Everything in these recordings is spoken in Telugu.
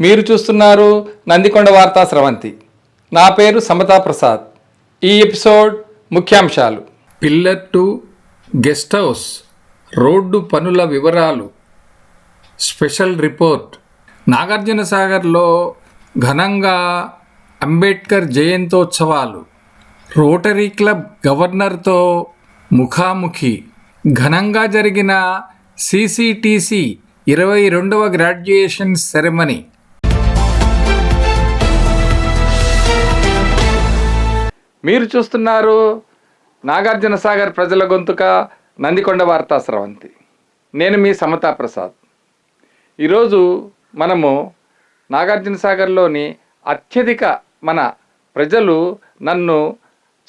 మీరు చూస్తున్నారు నందికొండ వార్తా స్రవంతి. నా పేరు సమతా ప్రసాద్. ఈ ఎపిసోడ్ ముఖ్యాంశాలు: పిల్లర్ 2 గెస్ట్ హౌస్ రోడ్డు పనుల వివరాలు, స్పెషల్ రిపోర్ట్, నాగార్జునసాగర్లో ఘనంగా అంబేద్కర్ జయంతోత్సవాలు, రోటరీ క్లబ్ గవర్నర్తో ముఖాముఖి, ఘనంగా జరిగిన సిసిటిసి 22వ గ్రాడ్యుయేషన్ సెరమనీ. మీరు చూస్తున్నారు నాగార్జునసాగర్ ప్రజల గొంతుక నందికొండ వార్తా స్రవంతి. నేను మీ సమతా ప్రసాద్. ఈరోజు మనము నాగార్జునసాగర్లోని అత్యధిక మన ప్రజలు నన్ను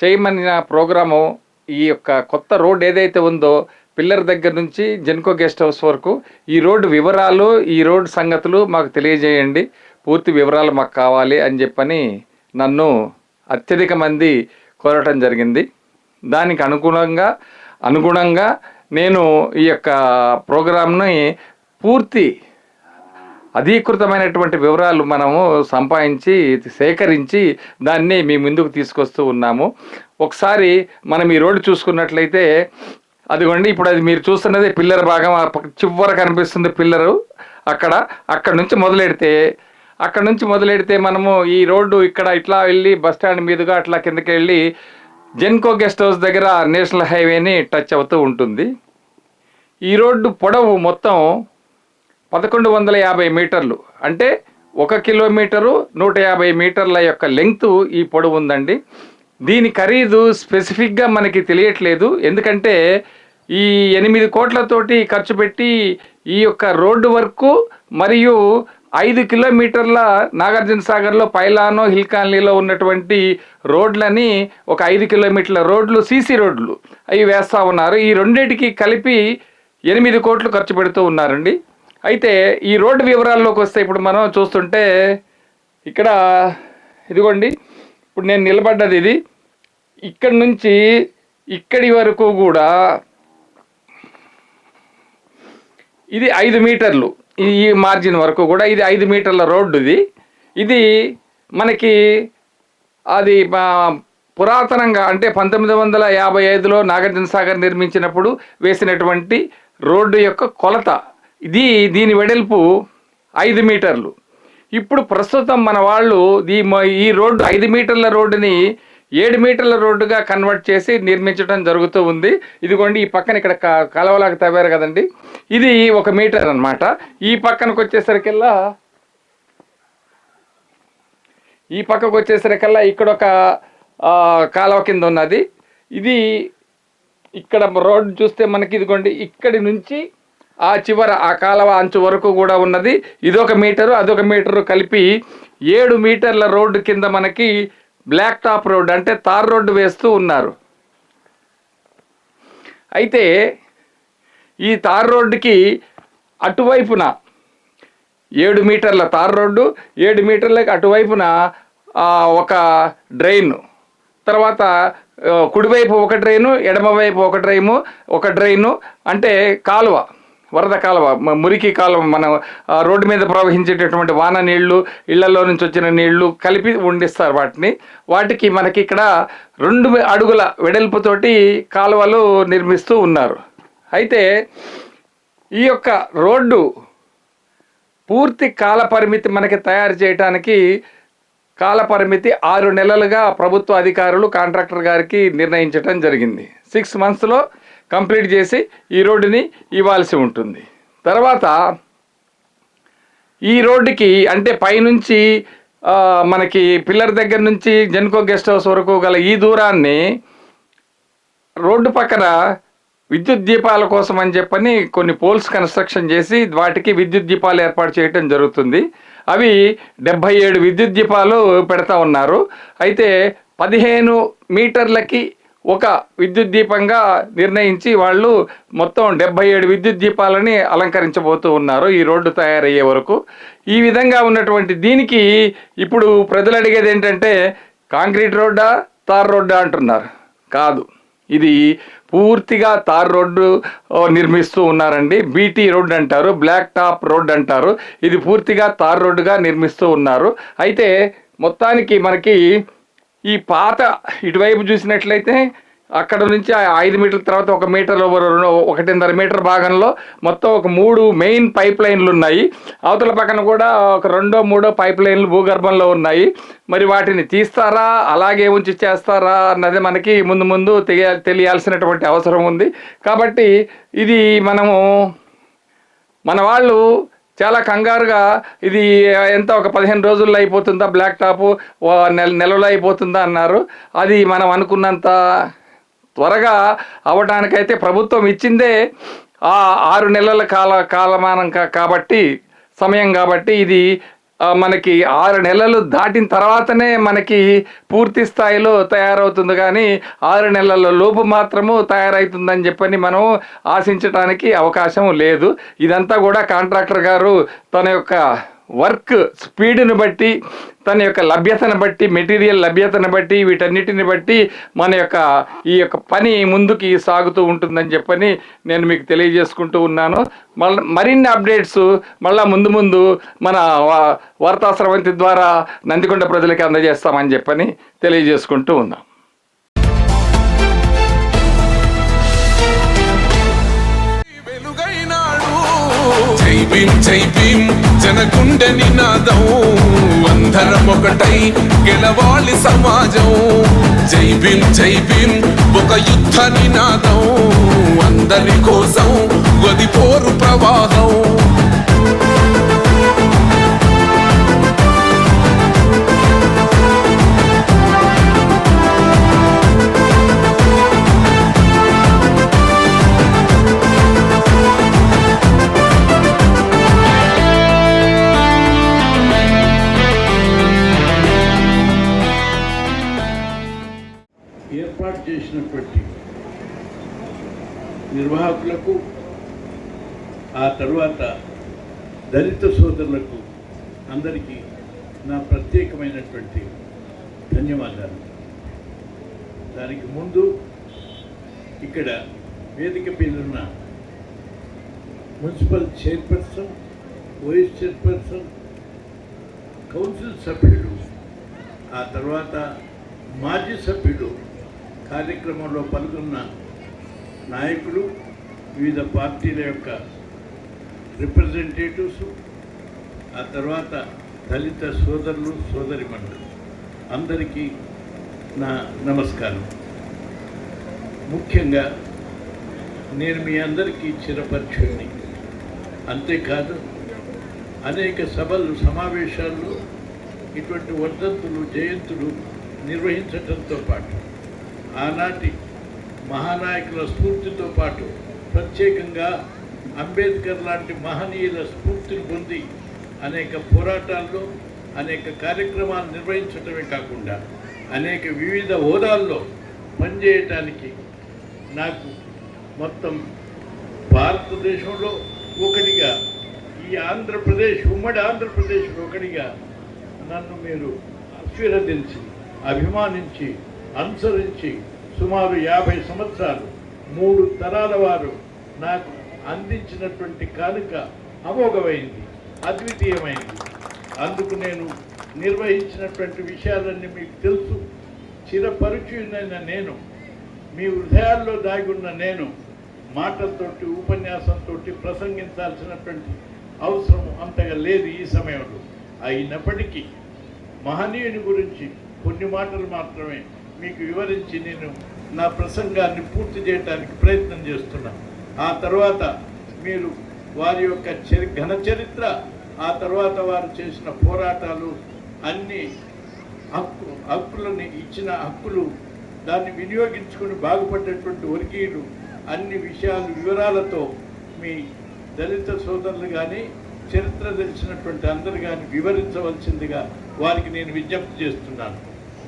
చేయమని ప్రోగ్రాము, ఈ యొక్క కొత్త రోడ్ ఏదైతే ఉందో పిల్లర్ దగ్గర నుంచి జెన్కో గెస్ట్ హౌస్ వరకు ఈ రోడ్డు వివరాలు, ఈ రోడ్డు సంగతులు మాకు తెలియజేయండి, పూర్తి వివరాలు మాకు కావాలి అని చెప్పని నన్ను అత్యధిక మంది కోరటం జరిగింది. దానికి అనుగుణంగా నేను ఈ యొక్క ప్రోగ్రామ్ని పూర్తి అధీకృతమైనటువంటి వివరాలు మనము సంపాదించి సేకరించి దాన్ని మీ ముందుకు తీసుకొస్తూ ఉన్నాము. ఒకసారి మనం ఈ రోడ్డు చూసుకున్నట్లయితే అదిగోండి, ఇప్పుడు అది మీరు చూస్తున్నది పిల్లర్ భాగం. చివర కనిపిస్తుంది పిల్లరు. అక్కడ నుంచి మొదలెడితే మనము ఈ రోడ్డు ఇక్కడ ఇట్లా వెళ్ళి బస్ స్టాండ్ మీదుగా అట్లా కిందకి వెళ్ళి జెన్కో గెస్ట్ హౌస్ దగ్గర నేషనల్ హైవేని టచ్ అవుతూ ఉంటుంది. ఈ రోడ్డు పొడవు మొత్తం 1150 మీటర్లు, అంటే 1 కిలోమీటరు 150 మీటర్ల యొక్క లెంగ్త్ ఈ పొడవు ఉందండి. దీని ఖరీదు స్పెసిఫిక్గా మనకి తెలియట్లేదు, ఎందుకంటే ఈ 8 కోట్లతోటి ఖర్చు పెట్టి ఈ యొక్క రోడ్డు వర్కు మరియు 5 కిలోమీటర్ల నాగార్జునసాగర్లో పైలానో హిల్ కాలనీలో ఉన్నటువంటి రోడ్లని ఒక 5 కిలోమీటర్ల రోడ్లు, సీసీ రోడ్లు అవి వేస్తూ ఉన్నారు. ఈ రెండింటికి కలిపి 8 కోట్లు ఖర్చు పెడుతూ ఉన్నారండి. అయితే ఈ రోడ్డు వివరాల్లోకి వస్తే ఇప్పుడు మనం చూస్తుంటే ఇక్కడ ఇదిగోండి, ఇప్పుడు నేను నిలబడ్డది ఇది. ఇక్కడి నుంచి ఇక్కడి వరకు కూడా ఇది 5 మీటర్లు, ఈ మార్జిన్ వరకు కూడా ఇది 5 మీటర్ల రోడ్డు. ఇది మనకి అది పురాతనంగా అంటే 1955లో నాగార్జునసాగర్ నిర్మించినప్పుడు వేసినటువంటి రోడ్డు యొక్క కొలత. దీని వెడల్పు 5 మీటర్లు. ఇప్పుడు ప్రస్తుతం మన వాళ్ళు ఈ రోడ్డు 5 మీటర్ల రోడ్డుని 7 మీటర్ల రోడ్డుగా కన్వర్ట్ చేసి నిర్మించడం జరుగుతూ ఉంది. ఇదిగోండి, ఈ పక్కన ఇక్కడ కాలువలాగా తవ్వారు కదండి, ఇది 1 మీటర్ అన్నమాట. ఈ పక్కకు వచ్చేసరికల్లా ఇక్కడ ఒక కాలువ కింద ఉన్నది. ఇది ఇక్కడ రోడ్డు చూస్తే మనకి ఇదిగోండి, ఇక్కడి నుంచి ఆ చివర ఆ కాలువ అంచు వరకు కూడా ఉన్నది. ఇదొక మీటరు, అదొక మీటరు కలిపి 7 మీటర్ల రోడ్డు కింద మనకి బ్లాక్ టాప్ రోడ్డు, అంటే తార్ రోడ్డు వేస్తూ ఉన్నారు. అయితే ఈ తార్ రోడ్డుకి అటువైపున 7 మీటర్ల తార్ రోడ్డు, 7 మీటర్లకి అటువైపున ఒక డ్రైన్, తర్వాత కుడివైపు ఒక డ్రైను, ఎడమవైపు ఒక డ్రైను, అంటే కాలువ, వరద కాలువ, మురికి కాలువ, మన రోడ్డు మీద ప్రవహించేటటువంటి వాన నీళ్లు, ఇళ్లలో నుంచి వచ్చిన నీళ్లు కలిపి ఉండిస్తారు వాటికి మనకి ఇక్కడ 2 అడుగుల వెడల్పుతోటి కాలువలు నిర్మిస్తూ ఉన్నారు. అయితే ఈ యొక్క రోడ్డు పూర్తి కాల పరిమితి మనకి తయారు చేయడానికి కాల పరిమితి 6 నెలలుగా ప్రభుత్వ అధికారులు కాంట్రాక్టర్ గారికి నిర్ణయించడం జరిగింది. 6 మంత్స్లో కంప్లీట్ చేసి ఈ రోడ్డుని ఇవ్వాల్సి ఉంటుంది. తర్వాత ఈ రోడ్డుకి అంటే పైనుంచి మనకి పిల్లర్ దగ్గర నుంచి జెన్కో గెస్ట్ హౌస్ వరకు గల ఈ దూరాన్ని రోడ్డు పక్కన విద్యుత్ దీపాల కోసం అని చెప్పని కొన్ని పోల్స్ కన్స్ట్రక్షన్ చేసి వాటికి విద్యుత్ దీపాలు ఏర్పాటు చేయటం జరుగుతుంది. అవి 77 విద్యుత్ దీపాలు పెడతా ఉన్నారు. అయితే 15 మీటర్లకి ఒక విద్యుత్ దీపంగా నిర్ణయించి వాళ్ళు మొత్తం 77 విద్యుత్ దీపాలని అలంకరించబోతూ ఉన్నారు ఈ రోడ్డు తయారయ్యే వరకు. ఈ విధంగా ఉన్నటువంటి దీనికి ఇప్పుడు ప్రజలు అడిగేది ఏంటంటే, కాంక్రీట్ రోడ్డా తార్ రోడ్డా అంటున్నారు. కాదు, ఇది పూర్తిగా తార్ రోడ్డు నిర్మిస్తూ ఉన్నారండి. బీటీ రోడ్ అంటారు, బ్లాక్ టాప్ రోడ్ అంటారు. ఇది పూర్తిగా తార్ రోడ్డుగా నిర్మిస్తూ ఉన్నారు. అయితే మొత్తానికి మనకి ఈ పాత ఇటువైపు చూసినట్లయితే అక్కడ నుంచి 5 మీటర్ల తర్వాత 1 మీటర్ 1.5 మీటర్ భాగంలో మొత్తం ఒక 3 మెయిన్ పైప్ లైన్లు ఉన్నాయి. అవతల పక్కన కూడా ఒక 2-3 పైప్ లైన్లు భూగర్భంలో ఉన్నాయి. మరి వాటిని తీస్తారా, అలాగే ఉంచి చేస్తారా అన్నది మనకి ముందు తెలియాల్సినటువంటి అవసరం ఉంది. కాబట్టి ఇది మన వాళ్ళు చాలా కంగారుగా ఇది ఎంత ఒక 15 రోజుల్లో అయిపోతుందా, బ్లాక్ టాపు నెలలో అయిపోతుందా అన్నారు. అది మనం అనుకున్నంత త్వరగా అవడానికైతే ప్రభుత్వం ఇచ్చిందే 6 నెలల కాలమానం కాబట్టి సమయం కాబట్టి ఇది మనకి 6 నెలలు దాటిన తర్వాతనే మనకి పూర్తి స్థాయిలో తయారవుతుంది. కానీ 6 నెలల లోపు మాత్రము తయారవుతుందని చెప్పని మనం ఆశించడానికి అవకాశం లేదు. ఇదంతా కూడా కాంట్రాక్టర్ గారు తన యొక్క వర్క్ స్పీడ్ని బట్టి, తన యొక్క లభ్యతను బట్టి, మెటీరియల్ లభ్యతను బట్టి, వీటన్నిటిని బట్టి ఈ యొక్క పని ముందుకి సాగుతూ ఉంటుందని చెప్పని నేను మీకు తెలియజేసుకుంటూ ఉన్నాను. మరిన్ని అప్డేట్స్ మళ్ళా ముందు మన వార్తా స్రవంతి ద్వారా నందికొండ ప్రజలకి అందజేస్తామని చెప్పని తెలియజేసుకుంటూ ఉన్నాం. జై భీం జనగుండె నినాదం, అందరం ఒకటై గెలవాలి సమాజం. జై భీం ఒక యుద్ధ నినాదం, అందరి కోసం గది పోరు ప్రవాహం. ఏర్పాటు చేసినటువంటి నిర్వాహకులకు, ఆ తర్వాత దళిత సోదరులకు అందరికీ నా ప్రత్యేకమైనటువంటి ధన్యవాదాలు. దానికి ముందు ఇక్కడ వేదిక మీద municipal chairperson, vice chairperson, council సభ్యులు, ఆ తర్వాత మాజీ సభ్యులు, కార్యక్రమంలో పాల్గొన్న నాయకులు, వివిధ పార్టీల యొక్క రిప్రజెంటేటివ్స్, ఆ తర్వాత దళిత సోదరులు సోదరిమణులు అందరికీ నా నమస్కారం. ముఖ్యంగా నేను మీ అందరికీ చిరపరిచయుని. అంతేకాదు అనేక సభలు, సమావేశాల్లో ఇటువంటి వర్ధంతులు, జయంతులు నిర్వహించడంతో పాటు ఆనాటి మహానాయకుల స్ఫూర్తితో పాటు ప్రత్యేకంగా అంబేద్కర్ లాంటి మహనీయుల స్ఫూర్తిని పొంది అనేక పోరాటాల్లో అనేక కార్యక్రమాలు నిర్వహించడమే కాకుండా అనేక వివిధ హోదాల్లో పనిచేయటానికి నాకు మొత్తం భారతదేశంలో ఒకటిగా, ఈ ఆంధ్రప్రదేశ్, ఉమ్మడి ఆంధ్రప్రదేశ్లో ఒకటిగా నన్ను మీరు ఆశీర్వదించి, అభిమానించి, అనుసరించి సుమారు 50 సంవత్సరాలు 3 తరాల వారు నాకు అందించినటువంటి కానుక అమోఘమైంది, అద్వితీయమైంది. అందుకు నేను నిర్వహించినటువంటి విషయాలన్నీ మీకు తెలుసు. చిరపరిచయునైన నేను, మీ హృదయాల్లో దాగున్న నేను మాటలతోటి, ఉపన్యాసంతో ప్రసంగించాల్సినటువంటి అవసరం అంతగా లేదు ఈ సమయంలో. అయినప్పటికీ మహనీయుని గురించి కొన్ని మాటలు మాత్రమే మీకు వివరించి నేను నా ప్రసంగాన్ని పూర్తి చేయడానికి ప్రయత్నం చేస్తున్నాను. ఆ తర్వాత మీరు వారి యొక్క ఘన చరిత్ర, ఆ తర్వాత వారు చేసిన పోరాటాలు, అన్ని హక్కులని ఇచ్చిన హక్కులు, దాన్ని వినియోగించుకుని బాగుపడ్డటువంటి వర్గీయులు, అన్ని విషయాలు వివరాలతో మీ దళిత సోదరులు కానీ, చరిత్ర తెలిసినటువంటి అందరు కానీ వివరించవలసిందిగా వారికి నేను విజ్ఞప్తి చేస్తున్నాను.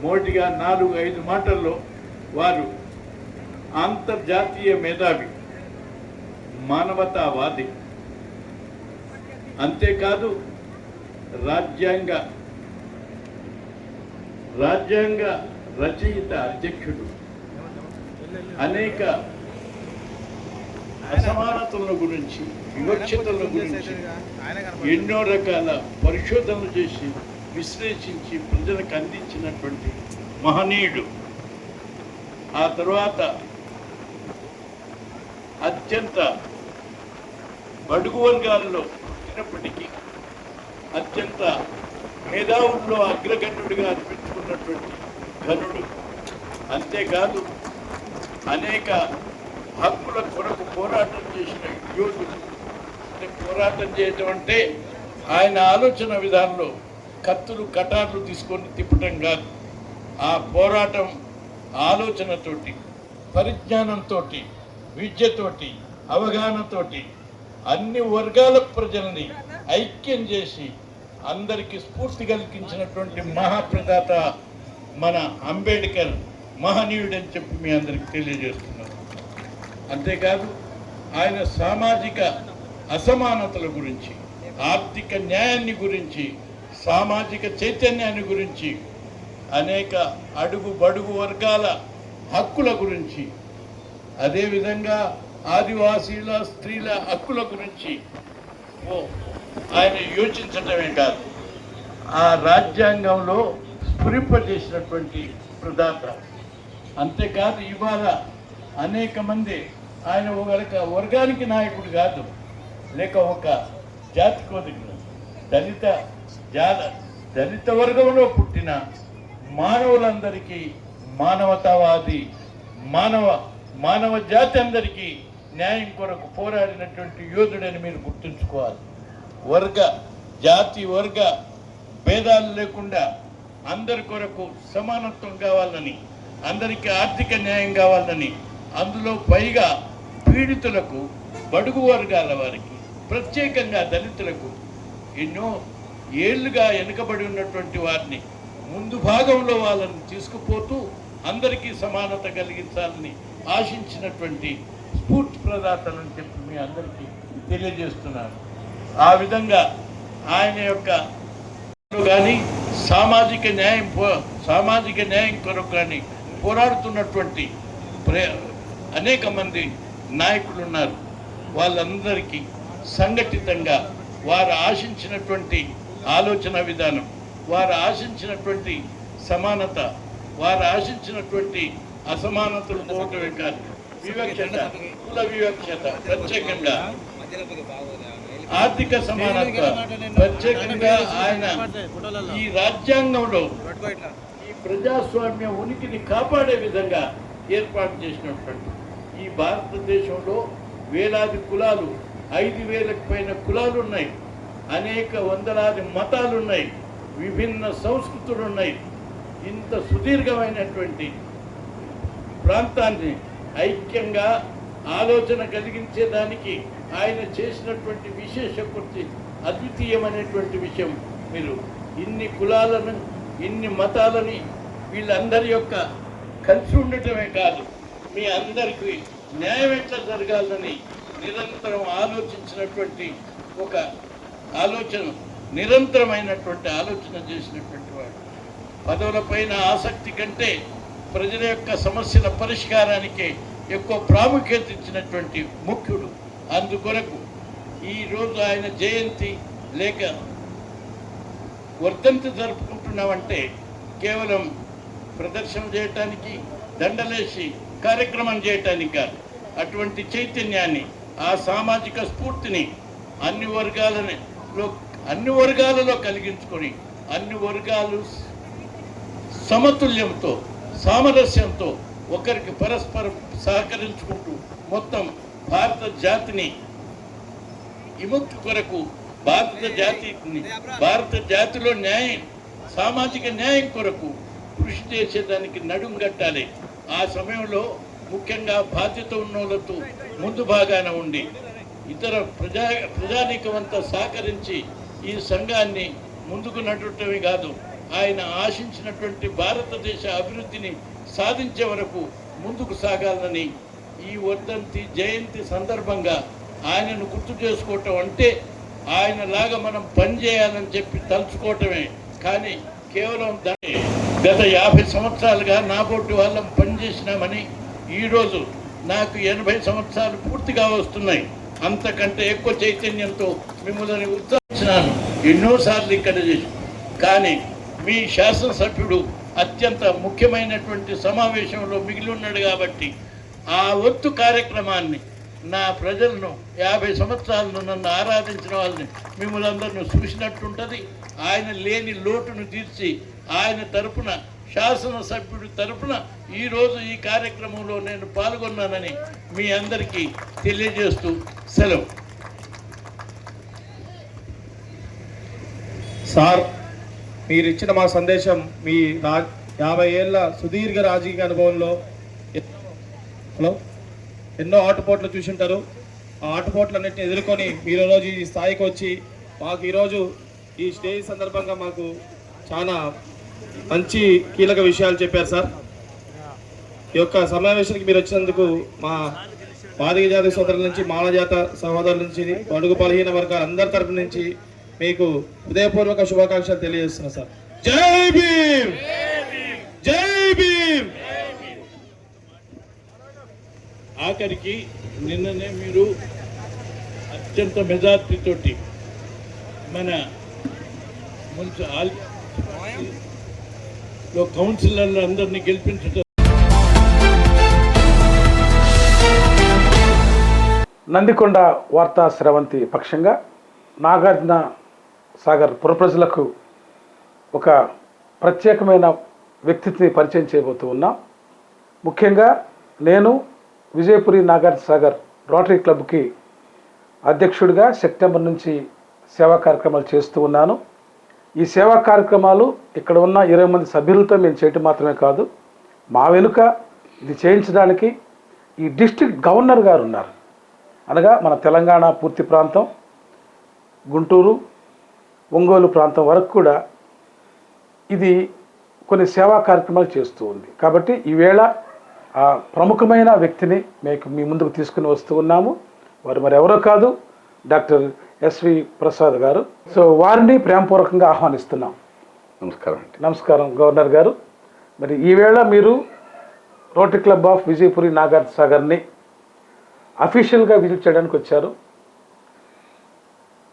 మొదటిగా 4-5 మాటల్లో వారు అంతర్జాతీయ మేధావి, మానవతావాది, అంతేకాదు రాజ్యాంగ రచయిత, అధ్యక్షుడు, అనేక అసమానతల గురించి, వివక్షతల గురించి ఎన్నో రకాల పరిశోధనలు చేసి విశ్లేషించి ప్రజలకు అందించినటువంటి మహనీయుడు. ఆ తర్వాత అత్యంత బడుగు వర్గాల్లో పుట్టినప్పటికీ అత్యంత మేధావుల్లో అగ్రగణ్యుడిగా అనిపించుకున్నటువంటి ఘనుడు. అంతేకాదు అనేక హక్కుల కొరకు పోరాటం చేసిన యోధుడు. అంటే పోరాటం చేయటం అంటే ఆయన ఆలోచన విధానంలో కత్తులు కటార్లు తీసుకొని తిప్పటం కాదు. ఆ పోరాటం ఆలోచనతోటి, పరిజ్ఞానంతో, విద్యతోటి, అవగాహనతోటి అన్ని వర్గాల ప్రజల్ని ఐక్యం చేసి అందరికీ స్ఫూర్తి కలిగించినటువంటి మహాప్రదాత మన అంబేద్కర్ మహనీయుడని చెప్పి మీ అందరికీ తెలియజేస్తున్నాను. అంతేకాదు ఆయన సామాజిక అసమానతల గురించి, ఆర్థిక న్యాయాన్ని గురించి, సామాజిక చైతన్యాన్ని గురించి, అనేక అడుగు బడుగు వర్గాల హక్కుల గురించి, అదేవిధంగా ఆదివాసీల స్త్రీల హక్కుల గురించి ఆయన యోచించటమే కాదు, ఆ రాజ్యాంగంలో స్ఫురింపజేసినటువంటి ప్రదాత. అంతేకాదు ఇవాళ అనేక మంది ఆయన ఒక వర్గానికి నాయకుడు కాదు, లేక ఒక జాతికోదికు, దళిత వర్గంలో పుట్టిన మానవులందరికీ మానవతావాది, మానవ జాతి అందరికీ న్యాయం కొరకు పోరాడినటువంటి యోధుడని మీరు గుర్తుంచుకోవాలి. జాతి వర్గ భేదాలు లేకుండా అందరి కొరకు సమానత్వం కావాలని, అందరికీ ఆర్థిక న్యాయం కావాలని, అందులో పైగా పీడితులకు, బడుగు వర్గాల వారికి, ప్రత్యేకంగా దళితులకు ఎన్నో ఏళ్లుగా వెనుకబడి ఉన్నటువంటి వారిని ముందు భాగంలో వాళ్ళని తీసుకుపోతూ అందరికీ సమానత కలిగించాలని ఆశించినటువంటి స్ఫూర్తి ప్రదాతలని చెప్పి మీ అందరికీ తెలియజేస్తున్నాను. ఆ విధంగా ఆయన యొక్క కానీ సామాజిక న్యాయం కొరకు కానీ పోరాడుతున్నటువంటి అనేక మంది నాయకులు ఉన్నారు. వాళ్ళందరికీ సంఘటితంగా వారు ఆశించినటువంటి ఆలోచన విధానం, వారు ఆశించినటువంటి సమానత, వారు ఆశించినటువంటి అసమానతలు పోవటమే కాదు, వివక్షత, కుల వివక్షత, ప్రత్యేకంగా ఆర్థిక సమానత, ప్రత్యేకంగా ఆయన ఈ రాజ్యాంగంలో ఈ ప్రజాస్వామ్య ఉనికిని కాపాడే విధంగా ఏర్పాటు చేసినటువంటి ఈ భారతదేశంలో వేలాది కులాలు, 5,000కు పైన కులాలు ఉన్నాయి, అనేక వందలాది మతాలు ఉన్నాయి, విభిన్న సంస్కృతులు ఉన్నాయి. ఇంత సుదీర్ఘమైనటువంటి ప్రాంతాన్ని ఐక్యంగా ఆలోచన కలిగించేదానికి ఆయన చేసినటువంటి విశేష కృతి అద్వితీయమైనటువంటి విషయం. మీరు ఇన్ని కులాలను, ఇన్ని మతాలని వీళ్ళందరి యొక్క కలిసి ఉండటమే కాదు, మీ అందరికీ న్యాయం ఎట్లా జరగాలని నిరంతరం ఆలోచించినటువంటి ఒక నిరంతరమైనటువంటి ఆలోచన చేసినటువంటి వాడు. పదవులపైన ఆసక్తి కంటే ప్రజల యొక్క సమస్యల పరిష్కారానికి ఎక్కువ ప్రాముఖ్యత ఇచ్చినటువంటి ముఖ్యుడు. అందుకొరకు ఈరోజు ఆయన జయంతి లేక వర్ధంతి జరుపుకుంటున్నామంటే కేవలం ప్రదర్శన చేయటానికి, దండలేసి కార్యక్రమం చేయటానికి కాదు. అటువంటి చైతన్యాన్ని, ఆ సామాజిక స్ఫూర్తిని అన్ని వర్గాలలో కలిగించుకొని, అన్ని వర్గాలు సమతుల్యంతో, సామరస్యంతో ఒకరికి పరస్పరం సహకరించుకుంటూ మొత్తం భారత జాతిని విముక్తి కొరకు, భారత జాతిలో సామాజిక న్యాయం కొరకు కృషి చేసేదానికి నడుం కట్టాలి. ఆ సమయంలో ముఖ్యంగా బాధ్యత ఉన్నోళ్ళతో ముందు భాగాన ఉండి ఇతర ప్రజానీకమంతా సహకరించి ఈ సంఘాన్ని ముందుకు నడవటమే కాదు, ఆయన ఆశించినటువంటి భారతదేశ అభివృద్ధిని సాధించే వరకు ముందుకు సాగాలని ఈ వర్ధంతి జయంతి సందర్భంగా ఆయనను గుర్తు చేసుకోవటం అంటే ఆయనలాగా మనం పనిచేయాలని చెప్పి తలుచుకోవటమే. కానీ కేవలం గత 50 సంవత్సరాలుగా నాబోటి వాళ్ళం పనిచేసినామని ఈరోజు నాకు 80 సంవత్సరాలు పూర్తిగా వస్తున్నాయి. అంతకంటే ఎక్కువ చైతన్యంతో మిమ్మల్ని ఉత్సాహించినాను ఎన్నోసార్లు ఇక్కడ చేసి. కానీ మీ శాసనసభ్యుడు అత్యంత ముఖ్యమైనటువంటి సమావేశంలో మిగిలి ఉన్నాడు కాబట్టి ఆ ఒత్తు కార్యక్రమాన్ని నా ప్రజలను 50 సంవత్సరాలను నన్ను ఆరాధించిన వాళ్ళని మిమ్మల్ని అందరిని చూసినట్టుంటుంది. ఆయన లేని లోటును తీర్చి ఆయన తరపున శాసనసభ్యుడి తరపున ఈరోజు ఈ కార్యక్రమంలో నేను పాల్గొన్నానని మీ అందరికీ తెలియజేస్తూ సెలవు. సార్, మీరు ఇచ్చిన మా సందేశం మీ 50 ఏళ్ళ సుదీర్ఘ రాజకీయ అనుభవంలో ఎన్నో ఆటుపోట్లు చూసింటారు. ఆ ఆటుపోట్లన్నింటినీ ఎదుర్కొని మీరు ఈరోజు ఈ స్థాయికి వచ్చి మాకు ఈరోజు ఈ స్టేజ్ సందర్భంగా మాకు చాలా మంచి కీలక విషయాలు చెప్పారు సార్. ఈ యొక్క సమావేశానికి మీరు వచ్చినందుకు మా మాదిగ జాతి సోదరుల నుంచి, మాల జాత సహోదరుల నుంచి, బడుగు బలహీన వర్గాల అందరి తరపు నుంచి మీకు హృదయపూర్వక శుభాకాంక్షలు తెలియజేస్తున్నా సార్. జై భీమ్, జై భీమ్. ఆఖరికి నిన్ననే మీరు అత్యంత మెజార్టీతోటి మన కౌన్సిలర్లు అందరినీ గెలిపించడం. నందికొండ వార్తా స్రవంతి పక్షంగా నాగార్జున సాగర్ పురప్రజలకు ఒక ప్రత్యేకమైన వ్యక్తిత్వాన్ని పరిచయం చేయబోతూ ఉన్నాం. ముఖ్యంగా నేను విజయపురి నాగార్జున సాగర్ రోటరీ క్లబ్కి అధ్యక్షుడిగా సెప్టెంబర్ నుంచి సేవా కార్యక్రమాలు చేస్తూ ఉన్నాను. ఈ సేవా కార్యక్రమాలు ఇక్కడ ఉన్న 20 మంది సభ్యులతో మేము చేయటం మాత్రమే కాదు, మా వెనుక ఇది చేయించడానికి ఈ డిస్ట్రిక్ట్ గవర్నర్ గారు ఉన్నారు. అనగా మన తెలంగాణ పూర్తి ప్రాంతం, గుంటూరు, ఒంగోలు ప్రాంతం వరకు కూడా ఇది కొన్ని సేవా కార్యక్రమాలు చేస్తూ ఉంది. కాబట్టి ఈవేళ ఆ ప్రముఖమైన వ్యక్తిని మీ ముందుకు తీసుకుని వస్తూ ఉన్నాము. వారు మరి ఎవరో కాదు, డాక్టర్ ఎస్వి ప్రసాద్ గారు. సో వారిని ప్రేమపూర్వకంగా ఆహ్వానిస్తున్నాం. నమస్కారం అండి. నమస్కారం గవర్నర్ గారు. మరి ఈవేళ మీరు Rotary club of Vijayapuri Nagarjuna సాగర్ని అఫీషియల్గా విజిట్ చేయడానికి వచ్చారు.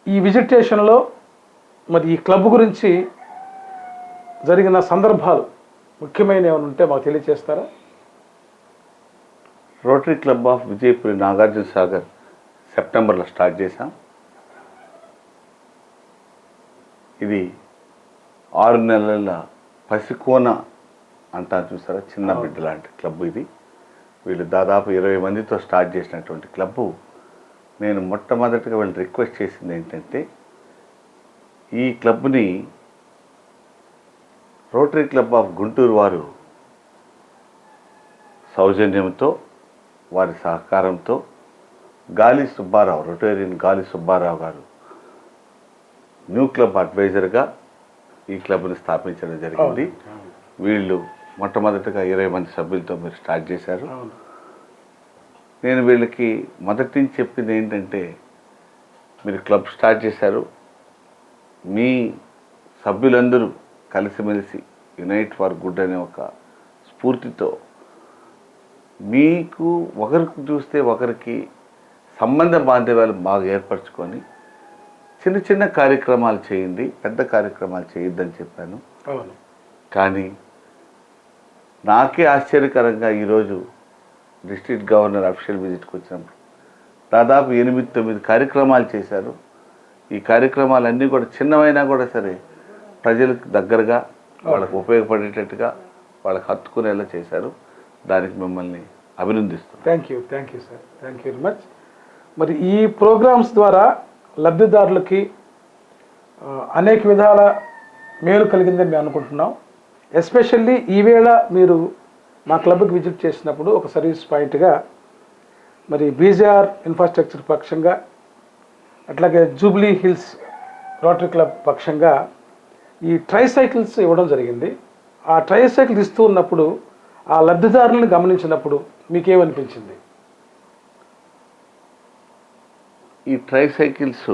ఈ విజిటేషన్లో మరి ఈ క్లబ్ గురించి జరిగిన సందర్భాలు ముఖ్యమైన ఏమైనా ఉంటే మాకు తెలియజేస్తారా? Rotary club of Vijayapuri Nagarjuna Sagar సెప్టెంబర్లో స్టార్ట్ చేశాం. ఇది 6 నెలల పసికోన అంటారు చూసారా, చిన్న బిడ్డ లాంటి క్లబ్ ఇది. వీళ్ళు దాదాపు 20 మందితో స్టార్ట్ చేసినటువంటి క్లబ్బు. నేను మొట్టమొదటిగా వీళ్ళు రిక్వెస్ట్ చేసింది ఏంటంటే, ఈ క్లబ్ని రోటరీ క్లబ్ ఆఫ్ గుంటూరు వారు సౌజన్యంతో, వారి సహకారంతో గాలి సుబ్బారావు, రొటేరియన్ గాలి సుబ్బారావు గారు న్యూ క్లబ్ అడ్వైజర్గా ఈ క్లబ్ని స్థాపించడం జరిగింది. వీళ్ళు మొట్టమొదటిగా 20 మంది సభ్యులతో మీరు స్టార్ట్ చేశారు. నేను వీళ్ళకి మొదటి నుంచి చెప్పింది ఏంటంటే, మీరు క్లబ్ స్టార్ట్ చేశారు, మీ సభ్యులందరూ కలిసిమెలిసి యునైట్ ఫర్ గుడ్ అనే ఒక స్ఫూర్తితో మీకు ఒకరికి చూస్తే ఒకరికి సంబంధ బాంధవ్యాలు బాగా ఏర్పరచుకొని చిన్న చిన్న కార్యక్రమాలు చేయండి, పెద్ద కార్యక్రమాలు చేయొద్దని చెప్పాను. కానీ నాకే ఆశ్చర్యకరంగా ఈరోజు డిస్ట్రిక్ట్ గవర్నర్ అఫీషియల్ విజిట్కి వచ్చినప్పుడు దాదాపు 8-9 కార్యక్రమాలు చేశారు. ఈ కార్యక్రమాలన్నీ కూడా చిన్నవైనా కూడా సరే ప్రజలకు దగ్గరగా, వాళ్ళకు ఉపయోగపడేటట్టుగా, వాళ్ళకి హత్తుకునేలా చేశారు. దానికి మిమ్మల్ని అభినందిస్తున్నాను. Thank you sir, thank you very much. మరి ఈ ప్రోగ్రామ్స్ ద్వారా లబ్ధిదారులకి అనేక విధాల మేలు కలిగిందని మేము అనుకుంటున్నాం. ఎస్పెషల్లీ ఈవేళ మీరు మా క్లబ్కి విజిట్ చేసినప్పుడు ఒక సర్వీస్ పాయింట్గా మరి బీజేఆర్ ఇన్ఫ్రాస్ట్రక్చర్ పక్షంగా, అట్లాగే జూబ్లీ హిల్స్ రోటరీ క్లబ్ పక్షంగా ఈ ట్రైసైకిల్స్ ఇవ్వడం జరిగింది. ఆ ట్రైసైకిల్ ఇస్తూ ఉన్నప్పుడు ఆ లబ్ధిదారులను గమనించినప్పుడు మీకేమనిపించింది? ఈ ట్రైసైకిల్స్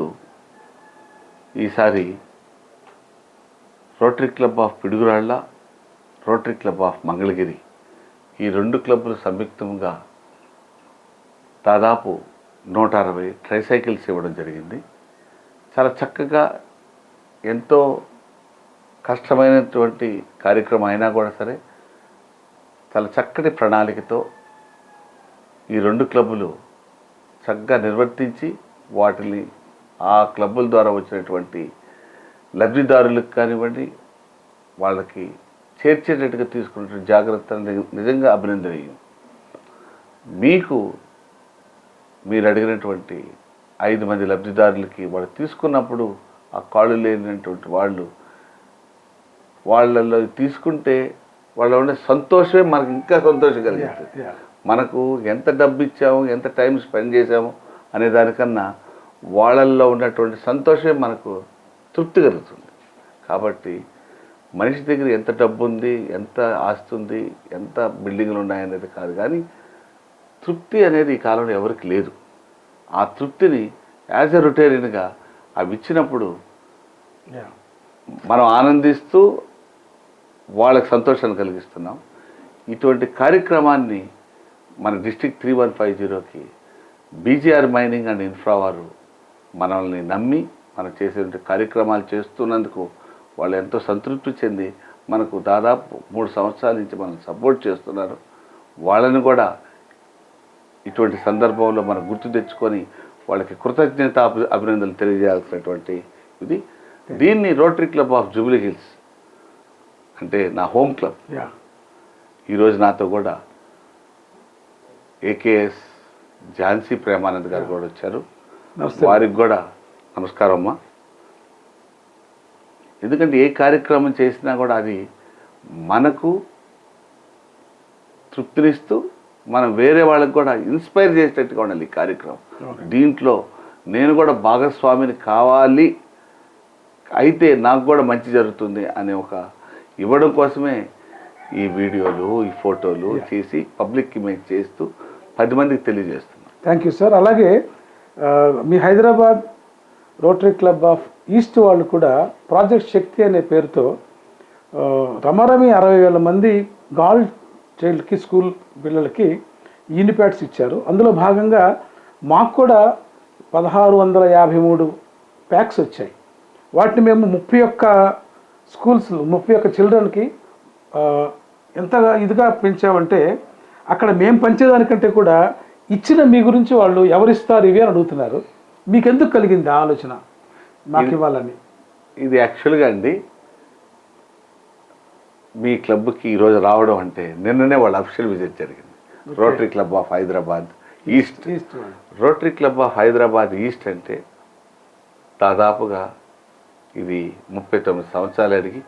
ఈసారి rotary club of Piduguralla, rotary club of Mangalagiri ఈ 2 క్లబ్బులు సంయుక్తంగా దాదాపు 160 ట్రైసైకిల్స్ ఇవ్వడం జరిగింది. చాలా చక్కగా, ఎంతో కష్టమైనటువంటి కార్యక్రమం అయినా కూడా సరే చాలా చక్కటి ప్రణాళికతో ఈ 2 క్లబ్బులు చక్కగా నిర్వర్తించి వాటిని ఆ క్లబ్బుల ద్వారా వచ్చినటువంటి లబ్ధిదారులకు కానివ్వండి, వాళ్ళకి చేర్చేటట్టుగా తీసుకున్న జాగ్రత్తలు నిజంగా అభినందనీయం. మీకు మీరు అడిగినటువంటి 5 మంది లబ్ధిదారులకి వాళ్ళు తీసుకున్నప్పుడు ఆ కాళ్ళు లేనటువంటి వాళ్ళలో తీసుకుంటే వాళ్ళ ఉండే సంతోషమే మనకు ఇంకా సంతోషం కలిగిస్తుంది. మనకు ఎంత డబ్బు ఇచ్చాము, ఎంత టైం స్పెండ్ చేసాము అనే దానికన్నా వాళ్ళల్లో ఉన్నటువంటి సంతోషమే మనకు తృప్తి కలుగుతుంది. కాబట్టి మనిషి దగ్గర ఎంత డబ్బు ఉంది, ఎంత ఆస్తి ఉంది, ఎంత బిల్డింగ్లు ఉన్నాయనేది కాదు, కానీ తృప్తి అనేది ఈ కాలంలో ఎవరికి లేదు. ఆ తృప్తిని యాజ్ ఎ రొటేరియన్గా అవి ఇచ్చినప్పుడు మనం ఆనందిస్తూ వాళ్ళకి సంతోషాన్ని కలిగిస్తున్నాం. ఇటువంటి కార్యక్రమాన్ని మన డిస్ట్రిక్ట్ 3150కి బీజీఆర్ మైనింగ్ అండ్ ఇన్ఫ్రా వారు మనల్ని నమ్మి మనం చేసే కార్యక్రమాలు చేస్తున్నందుకు వాళ్ళు ఎంతో సంతృప్తి చెంది మనకు దాదాపు 3 సంవత్సరాల నుంచి మనం సపోర్ట్ చేస్తున్నారు. వాళ్ళని కూడా ఇటువంటి సందర్భంలో మనం గుర్తు తెచ్చుకొని వాళ్ళకి కృతజ్ఞత అభినందనలు తెలియజేయాల్సినటువంటి ఇది. దీన్ని rotary club of Jubilee hills, అంటే నా హోమ్ క్లబ్, ఈరోజు నాతో కూడా ఏకేఎస్ ఝాన్సీ ప్రేమానంద్ గారు కూడా వచ్చారు. వారికి కూడా నమస్కారం అమ్మా. ఎందుకంటే ఏ కార్యక్రమం చేసినా కూడా అది మనకు తృప్తినిస్తూ మనం వేరే వాళ్ళకి కూడా ఇన్స్పైర్ చేసేటట్టుగా ఉండాలి ఈ కార్యక్రమం. దీంట్లో నేను కూడా భాగస్వామిని కావాలి, అయితే నాకు కూడా మంచి జరుగుతుంది అనే ఒక ఇవ్వడం కోసమే ఈ వీడియోలు, ఈ ఫోటోలు చేసి పబ్లిక్ ఇమేజ్ చేస్తూ 10 మందికి తెలియజేస్తున్నాను. Thank you sir. అలాగే మీ Hyderabad Rotary club of East వాళ్ళు కూడా ప్రాజెక్ట్ శక్తి అనే పేరుతో రమారమి 60,000 మంది గాల్ చైల్డ్కి, స్కూల్ పిల్లలకి యూనిప్యాడ్స్ ఇచ్చారు. అందులో భాగంగా మాకు కూడా 1653 ప్యాక్స్ వచ్చాయి. వాటిని మేము 31 స్కూల్స్, 31 చిల్డ్రన్కి ఎంతగా ఇదిగా పెంచామంటే అక్కడ మేము పంచేదానికంటే కూడా ఇచ్చిన మీ గురించి వాళ్ళు ఎవరిస్తారు ఇవి అని అడుగుతున్నారు. మీకు ఎందుకు కలిగింది ఆలోచన మాకు ఇవ్వాలని? ఇది యాక్చువల్గా అండి, మీ క్లబ్కి ఈరోజు రావడం అంటే నిన్ననే వాళ్ళ అఫీషియల్ విజిట్ జరిగింది. Rotary club of Hyderabad east. Rotary club of Hyderabad east అంటే దాదాపుగా ఇది 39 సంవత్సరాలు అడిగి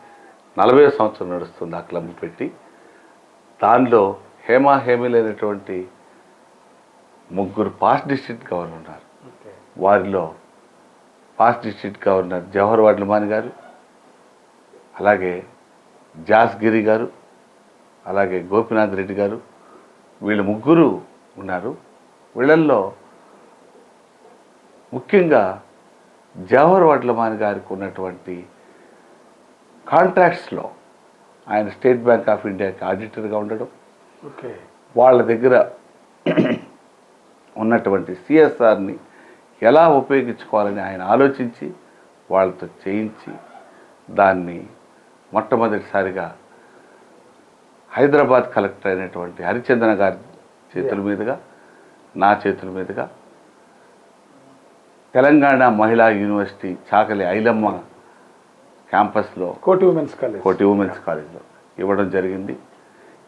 40వ సంవత్సరం నడుస్తుంది ఆ క్లబ్ పెట్టి. దానిలో హేమీలైనటువంటి 3 పాస్ట్ డిస్ట్రిక్ట్ గవర్నర్ ఉన్నారు. వారిలో past district governor Jawahar Vadlamani గారు, అలాగే జాస్గిరి గారు, అలాగే గోపినాథ్ రెడ్డి గారు, వీళ్ళు 3 ఉన్నారు. వీళ్ళల్లో ముఖ్యంగా జవహర్ వడ్లమాని గారికి ఉన్నటువంటి కాంట్రాక్ట్స్లో ఆయన స్టేట్ బ్యాంక్ ఆఫ్ ఇండియాకి ఆడిటర్గా ఉండడం, వాళ్ళ దగ్గర ఉన్నటువంటి సిఎస్ఆర్ని ఎలా ఉపయోగించుకోవాలని ఆయన ఆలోచించి వాళ్ళతో చేయించి దాన్ని మొట్టమొదటిసారిగా హైదరాబాద్ కలెక్టర్ అయినటువంటి హరిచందన గారి చేతుల మీదుగా, నా చేతుల మీదుగా తెలంగాణ మహిళా యూనివర్సిటీ చాకలి ఐలమ్మ క్యాంపస్లో కోటి ఉమెన్స్ కాలేజ్లో ఇవ్వడం జరిగింది.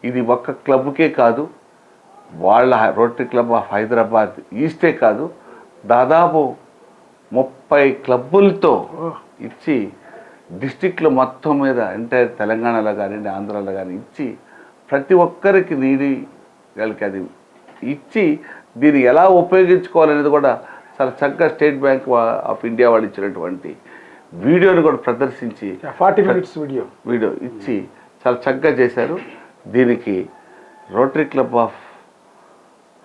ఇది ఒక్క క్లబ్కే కాదు, వాళ్ళ రోటరీ క్లబ్ ఆఫ్ హైదరాబాద్ ఈస్టే కాదు, దాదాపు 30 క్లబ్బులతో ఇచ్చి డిస్టిక్లో మొత్తం మీద ఎంటైర్ తెలంగాణలో కానీ ఆంధ్రాలో కానీ ఇచ్చి ప్రతి ఒక్కరికి నీడిగలికి అది ఇచ్చి దీన్ని ఎలా ఉపయోగించుకోవాలనేది కూడా చాలా చక్కగా స్టేట్ బ్యాంక్ ఆఫ్ ఇండియా వాళ్ళు ఇచ్చినటువంటి వీడియోని కూడా ప్రదర్శించి 40 minutes వీడియో ఇచ్చి చాలా చక్కగా చేశారు. దీనికి Rotary club of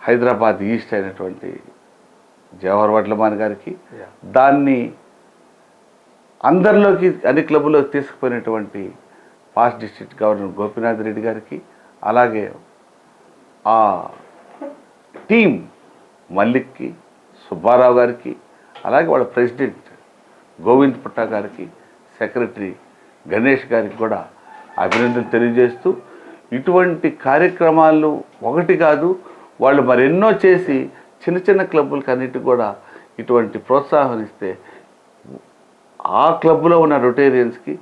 Hyderabad East అయినటువంటి జవహర్ వడ్లమాని గారికి, దాన్ని అందరిలోకి అన్ని క్లబ్లోకి తీసుకుపోయినటువంటి past district governor Gopinath Reddy గారికి, అలాగే ఆ టీం మల్లిక్కి, సుబ్బారావు గారికి, అలాగే వాళ్ళ ప్రెసిడెంట్ గోవింద్ పుట్టా గారికి, సెక్రటరీ గణేష్ గారికి కూడా అభినందన తెలియజేస్తూ, ఇటువంటి కార్యక్రమాలు ఒకటి కాదు, వాళ్ళు మరెన్నో చేసి చిన్న చిన్న క్లబ్బులకి అన్నిటికి కూడా ఇటువంటి ప్రోత్సాహం ఇస్తే ఆ క్లబ్లో ఉన్న రొటేరియన్స్కి,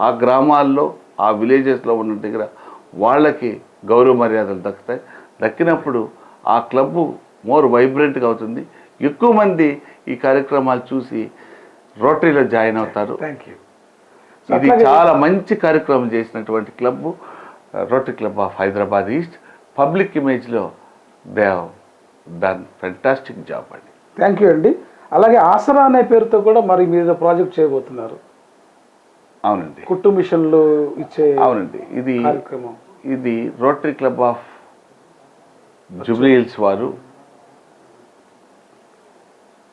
ఆ గ్రామాల్లో, ఆ విలేజెస్లో ఉన్న దగ్గర వాళ్ళకి గౌరవ మర్యాదలు దక్కుతాయి. దక్కినప్పుడు ఆ క్లబ్బు మోర్ వైబ్రెంట్గా అవుతుంది. ఎక్కువ మంది ఈ కార్యక్రమాలు చూసి రోటరీలో జాయిన్ అవుతారు. Thank you. ఇది చాలా మంచి కార్యక్రమం చేసినటువంటి club Rotary club of Hyderabad East. Public ఇమేజ్లో they have done fantastic job అండి. థ్యాంక్ యూ అండి. అలాగే ఆసరా అనే పేరుతో కూడా మరి మీరు ప్రాజెక్ట్ చేయబోతున్నారు. అవునండి, కుట్టు మిషన్లు ఇచ్చే అవునండి. కార్యక్రమం ఇది rotary club of Jubilee hills వారు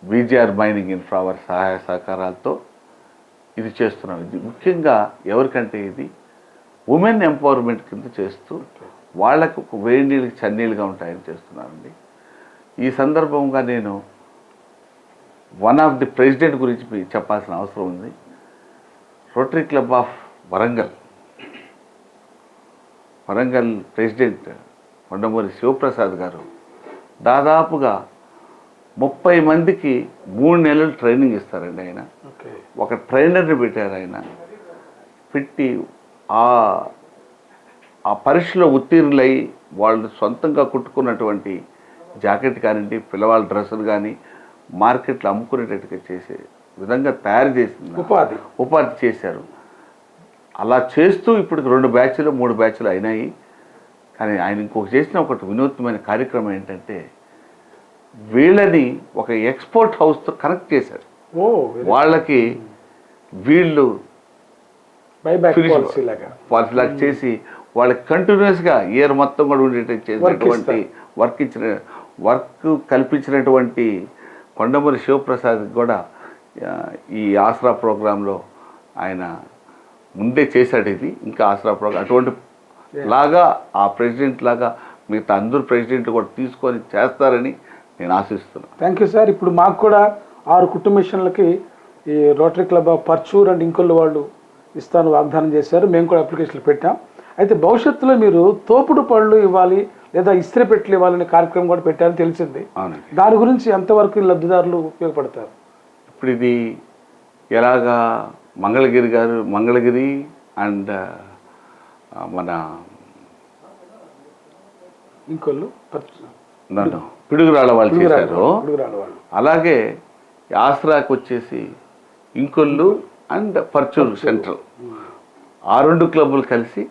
విజిఆర్ మైనింగ్ ఇన్ఫ్రా వారి సహాయ సహకారాలతో ఇది చేస్తున్నాం. ఇది ముఖ్యంగా ఎవరికంటే ఇది ఉమెన్ ఎంపవర్మెంట్ కింద చేస్తూ వాళ్ళకు ఒక వేడి నీళ్ళకి చన్నీళ్ళుగా ఉంటాయని చేస్తున్నానండి. ఈ సందర్భంగా నేను వన్ ఆఫ్ ది ప్రెసిడెంట్ గురించి మీకు చెప్పాల్సిన అవసరం ఉంది. Rotary club of Warangal president Kondamuri Sivaprasad గారు దాదాపుగా 30 మందికి 3 నెలలు ట్రైనింగ్ ఇస్తారండి. ఆయన ఒక ట్రైనర్ని పెట్టారు. ఆయన పెట్టి ఆ పరీక్షలో ఉత్తీర్ణులై వాళ్ళు సొంతంగా కుట్టుకున్నటువంటి జాకెట్ కానివ్వండి, పిల్లవాళ్ళ డ్రెస్సులు కానీ మార్కెట్లో అమ్ముకునేటట్టుగా చేసే విధంగా తయారు చేసింది, ఉపాధి చేశారు. అలా చేస్తూ ఇప్పటికి 2 బ్యాచ్లు 3 బ్యాచ్లు అయినాయి. కానీ ఆయన ఇంకొక చేసిన ఒకటి వినూత్నమైన కార్యక్రమం ఏంటంటే వీళ్ళని ఒక ఎక్స్పోర్ట్ హౌస్తో కనెక్ట్ చేశారు. వాళ్ళకి వీళ్ళు పాలసీ లాగా చేసి వాళ్ళకి కంటిన్యూస్గా ఇయర్ మొత్తం కూడా ఉండేటట్టు చేసినటువంటి వర్క్ కల్పించినటువంటి కొండమూరి శివప్రసాద్ కూడా ఈ ఆసరా ప్రోగ్రాంలో ఆయన ముందే చేశాడు. ఇది ఇంకా ఆసరా ప్రోగ్రాం అటువంటి లాగా ఆ ప్రెసిడెంట్ లాగా మిగతా అందరూ ప్రెసిడెంట్ కూడా తీసుకొని చేస్తారని నేను ఆశిస్తున్నాను. Thank you sir. ఇప్పుడు మాకు కూడా 6 కుట్టు మిషన్లకి ఈ rotary club of Parchur and Inkollu వాళ్ళు ఇస్తాను వాగ్దానం చేశారు. మేము కూడా అప్లికేషన్లు పెట్టాం. అయితే భవిష్యత్తులో మీరు తోపుడు పళ్ళు ఇవ్వాలి లేదా ఇస్త్రీ పెట్టెలు ఇవ్వాలనే కార్యక్రమం కూడా పెట్టారని తెలిసింది. దాని గురించి ఎంతవరకు లబ్ధిదారులు ఉపయోగపడతారు? ఇప్పుడు ఇది ఎలాగా మంగళగిరి అండ్ మన ఇంకొల్లు పిడుగురాళ్ళ వాళ్ళు చేశారు. అలాగే ఆసరాకు వచ్చేసి ఇంకొల్లు అండ్ పర్చూర్ సెంట్రల్ ఆ 2 క్లబ్బులు కలిసి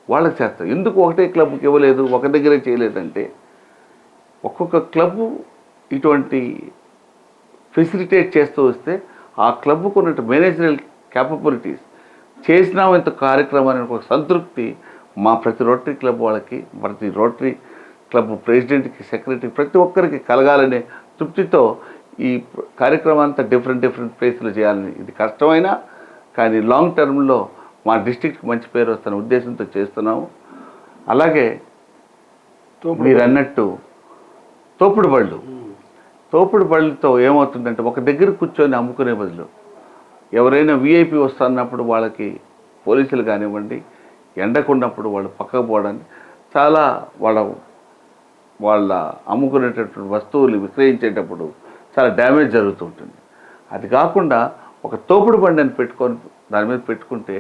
వాళ్ళకి చేస్తారు. ఎందుకు ఒకటే క్లబ్కి ఇవ్వలేదు, ఒక దగ్గరే చేయలేదంటే ఒక్కొక్క క్లబ్బు ఇటువంటి ఫెసిలిటేట్ చేస్తూ వస్తే ఆ క్లబ్కు ఉన్నట్టు మేనేజరల్ క్యాపబిలిటీస్ చేసినాం ఇంత కార్యక్రమాన్ని ఒక సంతృప్తి మా ప్రతి రోటరీ క్లబ్ వాళ్ళకి, ప్రతి రోటరీ క్లబ్ ప్రెసిడెంట్కి, సెక్రటరీ ప్రతి ఒక్కరికి కలగాలనే తృప్తితో ఈ కార్యక్రమాంతా డిఫరెంట్ ప్లేస్లో చేయాలని, ఇది కష్టమైనా కానీ లాంగ్ టర్మ్లో మా డిస్ట్రిక్ట్కి మంచి పేరు వస్తున్న ఉద్దేశంతో చేస్తున్నాము. అలాగే మీరు అన్నట్టు తోపుడు బళ్ళతో ఏమవుతుందంటే ఒక దగ్గర కూర్చొని అమ్ముకునే బదులు ఎవరైనా విఐపి వస్తున్నప్పుడు వాళ్ళకి పోలీసులు కానివ్వండి ఎండకున్నప్పుడు వాళ్ళు పక్కకు పోవడానికి చాలా వాళ్ళ అమ్ముకునేటటువంటి వస్తువులు విక్రయించేటప్పుడు చాలా డ్యామేజ్ జరుగుతూ ఉంటుంది. అది కాకుండా ఒక తోపుడు బండి అని పెట్టుకొని దాని మీద పెట్టుకుంటే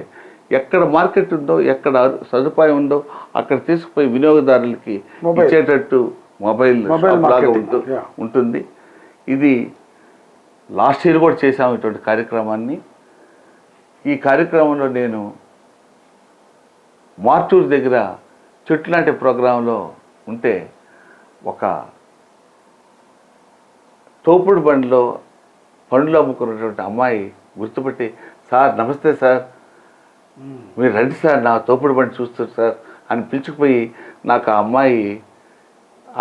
ఎక్కడ మార్కెట్ ఉందో, ఎక్కడ సదుపాయం ఉందో అక్కడ తీసుకుపోయి వినియోగదారులకి ఇచ్చేటట్టు మొబైల్ లాగా ఉంటుంది. ఇది లాస్ట్ ఇయర్ కూడా చేసాము ఇటువంటి కార్యక్రమాన్ని. ఈ కార్యక్రమంలో నేను మార్టూర్ దగ్గర చెట్లు నాటే ప్రోగ్రాంలో ఉంటే ఒక తోపుడు బండిలో పండ్లు అమ్ముకున్నటువంటి అమ్మాయి గుర్తుపెట్టి, సార్ నమస్తే సార్, మీరు రండి సార్ నా తోపుడు బండి చూస్తారు సార్ అని పిలుచుకుపోయి నాకు ఆ అమ్మాయి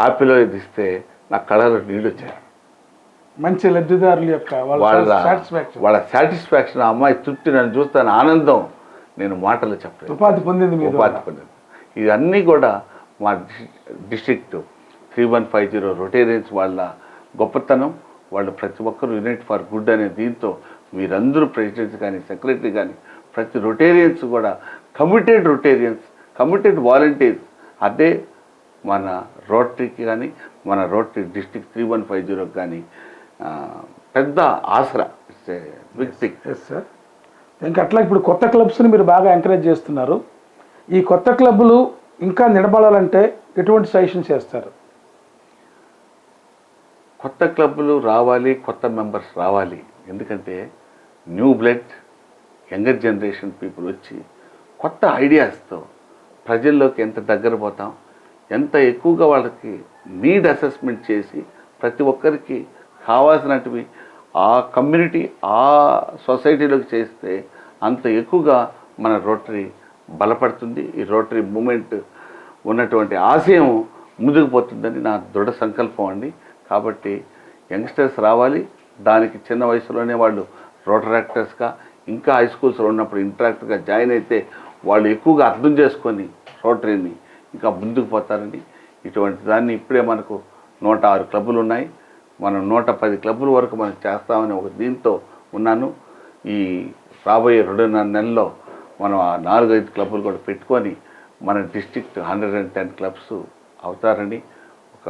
ఆపిలో ఇస్తే నా కళలో నీళ్ళు వచ్చాయి. మంచి లబ్ధిదారుల యొక్క వాళ్ళ సాటిస్ఫాక్షన్, ఆ అమ్మాయి తృప్తి, నన్ను చూస్తాను ఆనందం నేను మాటలు చెప్పలేదు. ఉపాధి పొందింది. ఇవన్నీ కూడా మా డిస్ట్రిక్ట్ 3150 రొటేరియన్స్ వాళ్ళ గొప్పతనం, వాళ్ళు ప్రతి ఒక్కరు యునైట్ ఫర్ గుడ్ అనే దీంతో మీరందరూ ప్రెసిడెంట్స్ కానీ సెక్రటరీ కానీ ప్రతి రొటేరియన్స్ కూడా కమిటెడ్ రొటేరియన్స్, కమిటెడ్ వాలంటీర్స్. అదే మన రోటరీకి కానీ మన రోటరీ డిస్ట్రిక్ట్ 3150 కానీ పెద్ద ఆసరా. It's a big thing. Yes sir. ఇంకా అట్లా ఇప్పుడు కొత్త క్లబ్స్ని మీరు బాగా ఎంకరేజ్ చేస్తున్నారు. ఈ కొత్త క్లబ్బులు ఇంకా నిలబడాలంటే ఎటువంటి సజెషన్ చేస్తారు? కొత్త క్లబ్బులు రావాలి, కొత్త మెంబర్స్ రావాలి. ఎందుకంటే new blood, younger generation people వచ్చి కొత్త ఐడియాస్తో ప్రజల్లోకి ఎంత దగ్గర పోతాం, ఎంత ఎక్కువగా వాళ్ళకి నీడ్ అసెస్మెంట్ చేసి ప్రతి ఒక్కరికి కావాల్సినటివి ఆ కమ్యూనిటీ ఆ సొసైటీలోకి చేస్తే అంత ఎక్కువగా మన రోటరీ బలపడుతుంది. ఈ రోటరీ మూమెంట్ ఉన్నటువంటి ఆశయం ముందుకు పోతుందని నా దృఢ సంకల్పం అండి. కాబట్టి యంగ్స్టర్స్ రావాలి. దానికి చిన్న వయసులోనే వాళ్ళు రోటరాక్టర్స్గా, ఇంకా హై స్కూల్స్లో ఉన్నప్పుడు ఇంటరాక్టర్గా జాయిన్ అయితే వాళ్ళు ఎక్కువగా అర్థం చేసుకొని రోటరీని ఇంకా ముందుకు పోతారని. ఇటువంటి దాన్ని ఇప్పుడే మనకు 106 క్లబ్బులు ఉన్నాయి. మనం 110 క్లబ్బుల వరకు మనం చేస్తామని ఒక దీంతో ఉన్నాను. ఈ రాబోయే 2.5 నెలల్లో మనం ఆ 4-5 క్లబ్బులు కూడా పెట్టుకొని మన డిస్ట్రిక్ట్ 110 క్లబ్స్ అవుతారని, ఒక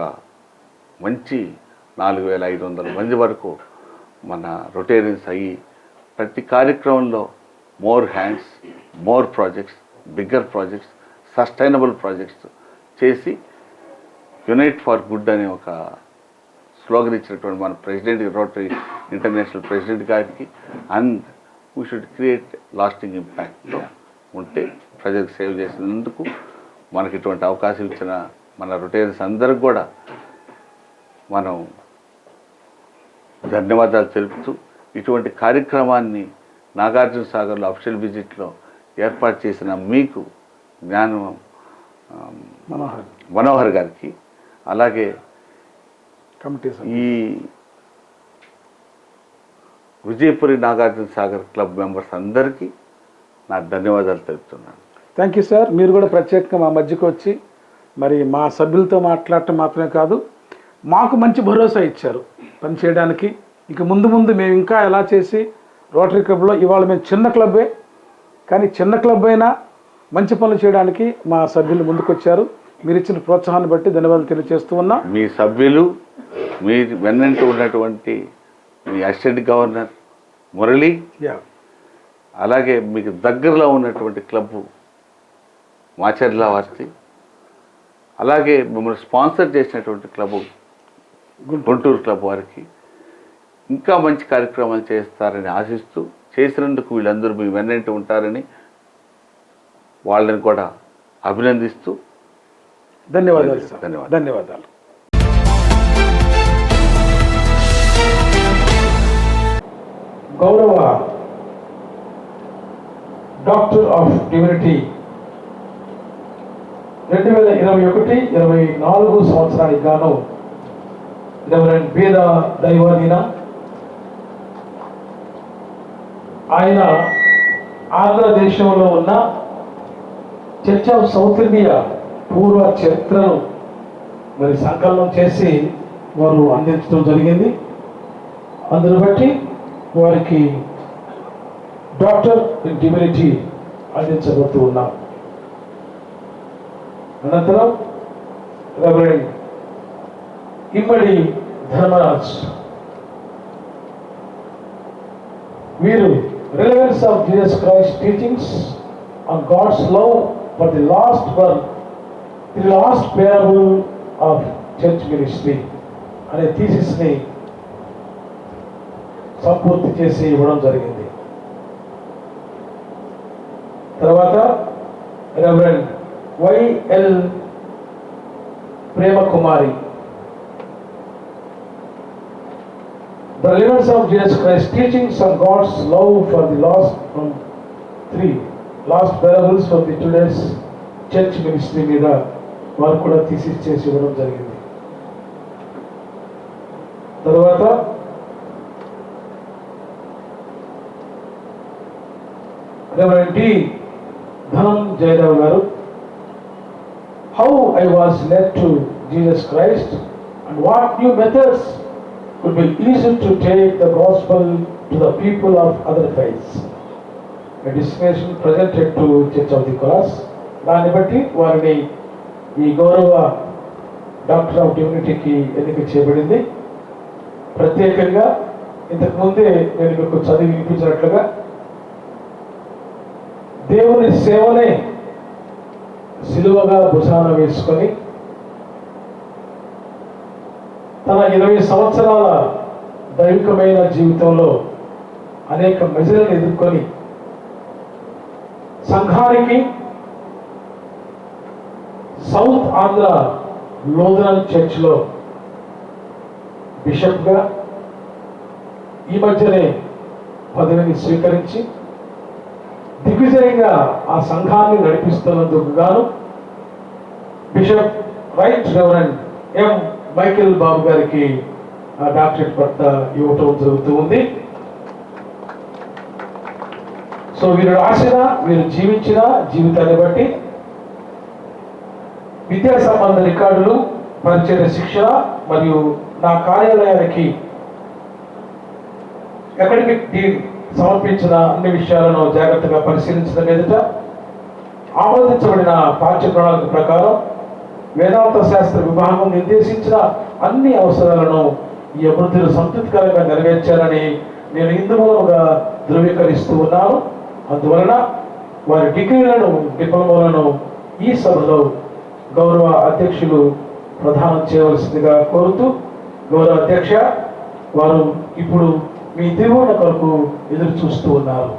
మంచి 4500 మంది వరకు మన రొటేరియన్స్ అయ్యి ప్రతి కార్యక్రమంలో more hands, more projects, bigger projects, sustainable projects చేసి యునైట్ ఫర్ గుడ్ అనే ఒక స్లోగన్ ఇచ్చినటువంటి మన ప్రెసిడెంట్, రోటరీ ఇంటర్నేషనల్ ప్రెసిడెంట్ గారికి, and we should create lasting ఇంపాక్ట్తో ఉంటే ప్రజలకు సేవ్ చేసినందుకు మనకి ఇటువంటి అవకాశం ఇచ్చిన మన రొటేరియన్స్ అందరికి కూడా మనం ధన్యవాదాలు తెలుపుతూ, ఇటువంటి కార్యక్రమాన్ని నాగార్జున సాగర్లో అఫీషియల్ విజిట్లో ఏర్పాటు చేసిన మీకు జ్ఞానం మనోహర్ గారికి, అలాగే కమిటీ ఈ విజయపురి నాగార్జున సాగర్ క్లబ్ మెంబర్స్ అందరికీ నా ధన్యవాదాలు తెలుపుతున్నాను. Thank you sir. మీరు కూడా ప్రత్యేకంగా మా మధ్యకు వచ్చి మరి మా సభ్యులతో మాట్లాడటం మాత్రమే కాదు, మాకు మంచి భరోసా ఇచ్చారు పనిచేయడానికి. ఇక ముందు ముందు మేము ఇంకా ఎలా చేసి రోటరీ క్లబ్లో, ఇవాళ మేము చిన్న క్లబ్బే కానీ చిన్న క్లబ్ అయినా మంచి పనులు చేయడానికి మా సభ్యులు ముందుకొచ్చారు. మీరు ఇచ్చిన ప్రోత్సాహాన్ని బట్టి ధన్యవాదాలు తెలియజేస్తూ ఉన్నా. మీ సభ్యులు, మీ వెన్నంటూ ఉన్నటువంటి మీ అసిస్టెంట్ గవర్నర్ మురళి, అలాగే మీకు దగ్గరలో ఉన్నటువంటి క్లబ్బు మాచర్ల వారి, అలాగే మిమ్మల్ని స్పాన్సర్ చేసినటువంటి క్లబ్బు గుంటూరు క్లబ్ వారికి ఇంకా మంచి కార్యక్రమాలు చేస్తారని ఆశిస్తూ, చేసినందుకు వీళ్ళందరూ మీ వెన్నంటూ ఉంటారని వాళ్ళని కూడా అభినందిస్తూ ధన్యవాదాలు సార్. ధన్యవాదాలు. గౌరవ డాక్టర్ ఆఫ్ డివినిటీ 2021-24 సంవత్సరానికి గాను రెవరెండ్ బీద దైవాధీన ఆయన ఆంధ్రదేశంలో ఉన్న చర్చ్ ఆఫ్ సౌత్ ఇండియా పూర్వ చరిత్రను మరి సంకలనం చేసి వారు అందించడం జరిగింది. అందును బట్టి వారికి డాక్టర్ ఇన్ డివినిటీ అందించబోతూ ఉన్నాం. అనంతరం రెవరెండ్ ఇమ్మడి ధర్మరాజ్ వీరు relevance of Jesus Christ teachings on God's love for the lost work, the lost parable of church ministry అనే థీసిస్ని సంపూర్తి చేసి ఇవ్వడం జరిగింది. తర్వాత reverend YL Premakumari The relevance of Jesus Christ teachings on God's love for the lost from 3 last parables for the today's church ministry మీద వారు కూడా థీసిస్ చేసి ఇవ్వడం జరిగింది. తర్వాత రెవరెండ్ డి ధనం జయదేవ్ గారు, how I was led to Jesus Christ and what new methods could be easy to take the gospel to the people of other faiths. A dissertation presented to Church of the Cross. దాన్ని బట్టి వారిని ఈ గౌరవ డాక్టర్ ఆఫ్ డివినిటీకి ఎన్నిక చేయబడింది. ప్రత్యేకంగా ఇంతకుముందే నేను మీకు చదివి వినిపించినట్లుగా దేవుని సేవనే సిలువగా భుజాన వేసుకొని తన 20 సంవత్సరాల దైవికమైన జీవితంలో అనేక మెజర్లను ఎదుర్కొని సంఘానికి సౌత్ ఆంధ్ర లోదరన్ చర్చ్లో బిషప్గా ఈ మధ్యనే పదవిని స్వీకరించి దిగ్విజయంగా ఆ సంఘాన్ని నడిపిస్తున్నందుకు గాను bishop right reverend M Michael Babu గారికి ఆ డాక్టరేట్ పట్ట ఇవ్వటం జరుగుతూ ఉంది. సో వీరు రాసిన వీరు జీవించిన జీవితాన్ని బట్టి విద్యా సంబంధ రికార్డులు, పరిచయ శిక్షణ మరియు నా కార్యాలయానికి అకాడమిక్ డీన్ సమర్పించిన అన్ని విషయాలను జాగ్రత్తగా పరిశీలించిన మీదట ఆమోదించబడిన పాఠ్య ప్రణాళిక ప్రకారం వేదాంత శాస్త్ర విభాగం నిర్దేశించిన అన్ని అవసరాలను ఈ అభివృద్ధిలో సంతృప్తికరంగా నెరవేర్చారని నేను ఇందుమూలముగా ధృవీకరిస్తూ ఉన్నాను. అందువలన వారి డిగ్రీలను, డిప్లొమాలను ఈ సభలో గౌరవ అధ్యక్షులు ప్రదానం చేయవలసిందిగా కోరుతూ, గౌరవ అధ్యక్ష, వారు ఇప్పుడు మీ దీవెన కొరకు ఎదురు చూస్తూ ఉన్నారు.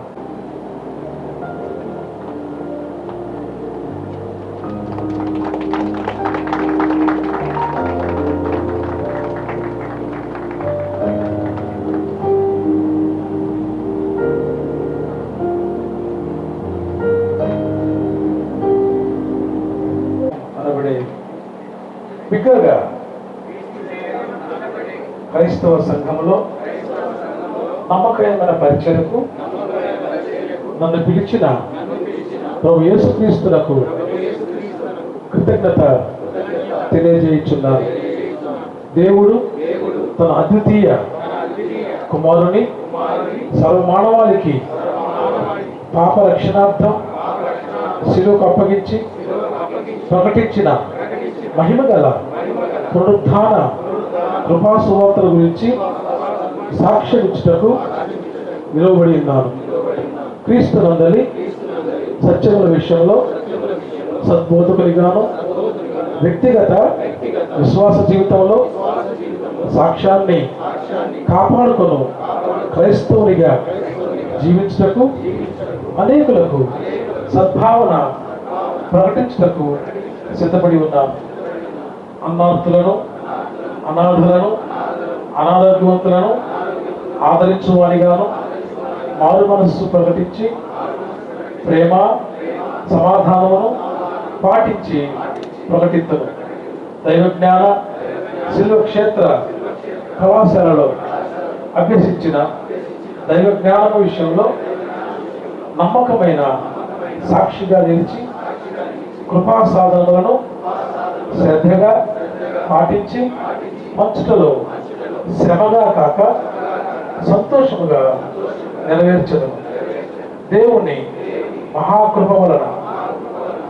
అనబడే బిగ్గరగా క్రైస్తవ సంఘంలో నమ్మకమైన పరిచయకు నన్ను పిలిచిన ప్రభు యేసుక్రీస్తునకు కృతజ్ఞత తెలియజేయుచున్నాను. దేవుడు తన అద్వితీయ కుమారుని సర్వమానవాళికి పాప రక్షణార్థం శిలువకు అప్పగించి ప్రకటించిన మహిమగల పునరుత్థాన కృపా సువార్తల గురించి సాక్ష్యమిచ్చుటకు నిలవబడి ఉన్నాను. క్రీస్తు నందలి సత్యముల విషయంలో సద్బోధకునిగాను, వ్యక్తిగత విశ్వాస జీవితంలో సాక్ష్యాన్ని కాపాడుకొను క్రైస్తవునిగా జీవించుటకు, అనేకులకు సద్భావన ప్రకటించుటకు సిద్ధపడి ఉన్నాను. అన్నార్థులను, అనాథులను, అనారోగ్యవంతులను ఆదరించువానిగాను మారు మనస్సు ప్రకటించి ప్రేమ సమాధానమును పాటించి ప్రకటించను. దైవజ్ఞాన శిల్వ క్షేత్ర కళాశాలలో అభ్యసించిన దైవ జ్ఞానము విషయంలో నమ్మకమైన సాక్షిగా నిలిచి కృపా సాధనలను శ్రద్ధగా పాటించి పంచుటలో శ్రమగా కాక సంతోషముగా నెరవేర్చదు. దేవుని మహాకృప వలన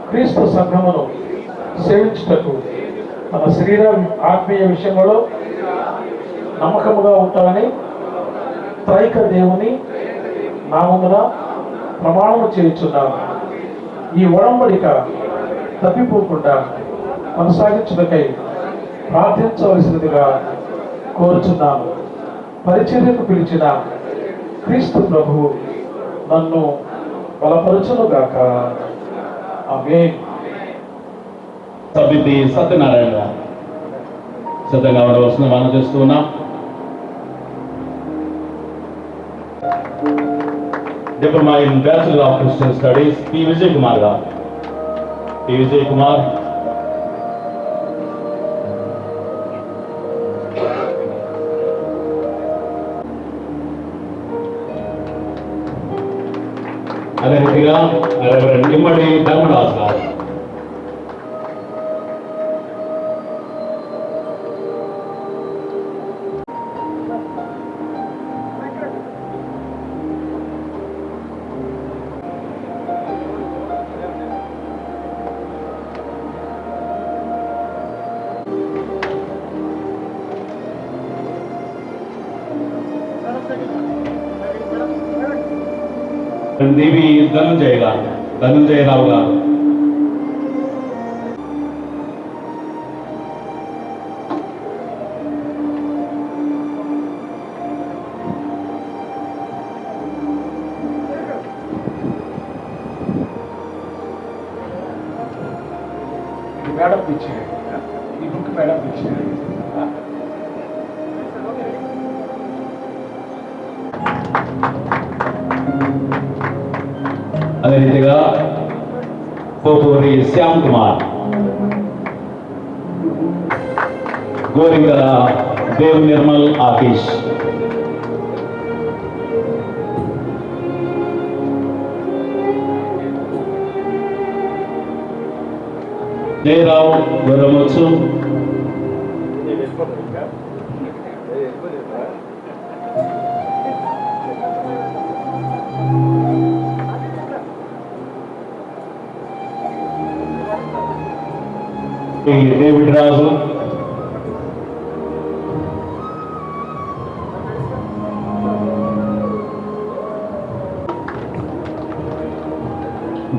క్రీస్తు సంఘమును సేవించుటకు మన శరీర ఆత్మీయ విషయంలో నమ్మకముగా ఉంటానని త్రైక దేవుని నామమున ప్రమాణము చేయుచున్నాను. ఈ ఒడంబడిక తప్పిపోకుండా కొనసాగించుటకై ప్రార్థించవలసినదిగా కోరుచున్నాను. పరిచర్యకు పిలిచిన క్రీస్తు ప్రభువు నన్ను బలపరచునుగాక. ఆమేన్. సభ్యుడి సత్యనారాయణ గారు సిద్ధంగా ఉండవలసిన మనం చేస్తూ ఉన్నాం. Diploma in bachelor of Christian studies P Vijay Kumar గారు. పి విజయ్ కుమార్ అదే రీతిగా రెవరెండ్ ఇమ్మడి ధర్మదాస్ గారు. డివి ధనుంజయరావు గారు. మేడం ఇచ్చేది ఈ బుక్ మేడం ఇచ్చేది. అదే రీతిగా పోటూరి శ్యామ్ కుమార్, గోరింగల దేవ్ నిర్మల్ ఆఫీస్, జయరావు గొర్రమొచ్చు, డేవిడ్ రాజు,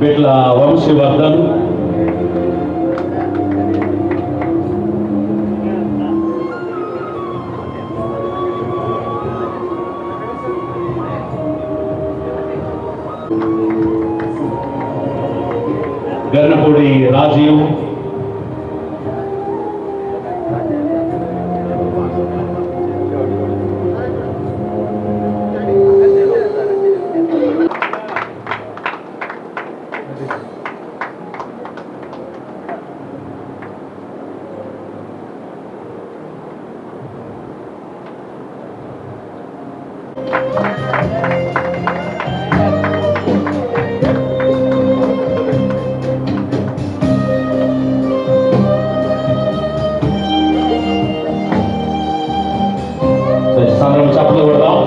బిట్ల వంశీవర్ధన్, గర్నపూడి రాజీవ్, సందర్భం చప్పట్లు కొడదాం.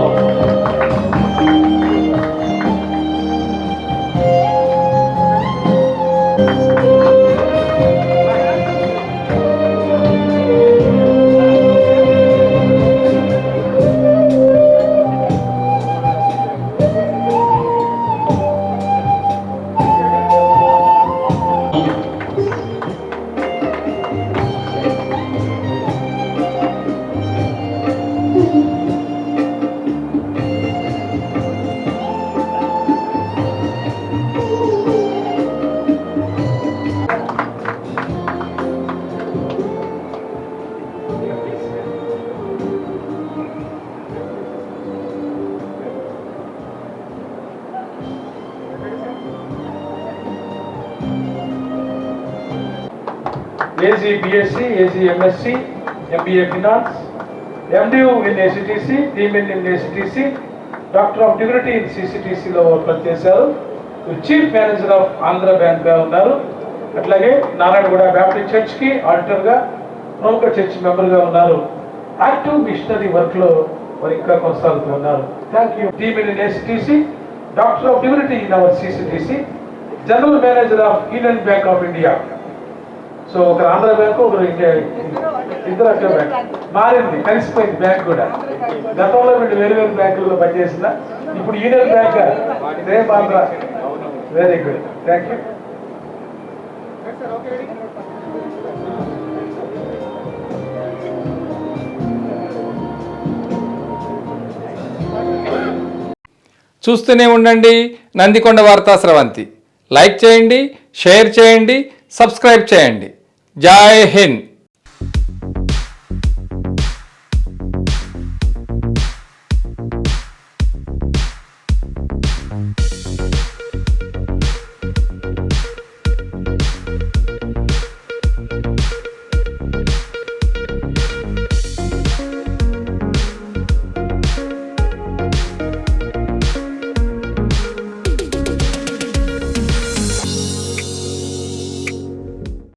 AG BSc, AG MSc, MBA Finance, MDU in ACTC, DMin in ACTC, Doctor of Divinity in CCTCలో పనిచేశారు. చీఫ్ మేనేజర్ ఆఫ్ ఆంధ్ర బ్యాంక్గా ఉన్నారు. అట్లాగే నారాయణగూడ బ్యాప్టిస్ట్ చర్చ్కి ఆడిటర్గా, ప్రముఖ చర్చ్ మెంబర్గా ఉన్నారు. యాక్టివ్ మిషనరీ వర్క్లో వారు ఇంకా కొనసాగుతూ ఉన్నారు. Thank you. DMin in ACTC, doctor of divinity in our CCTC, general manager of union bank of India. So ఒకరు ఆంధ్ర బ్యాంకు, ఒకరు ఇండియా, ఇద్దరు అక్కడ బ్యాంక్ మారింది, కలిసిపోయింది బ్యాంక్ కూడా. గతంలో వీళ్ళు వేరు వేరు బ్యాంకుల్లో పనిచేసిన, ఇప్పుడు union bank same Andhra. Very good, thank you. చూస్తూనే ఉండండి నందికొండ వార్తా స్రవంతి. లైక్ చేయండి, షేర్ చేయండి, సబ్స్క్రైబ్ చేయండి. జై హింద్.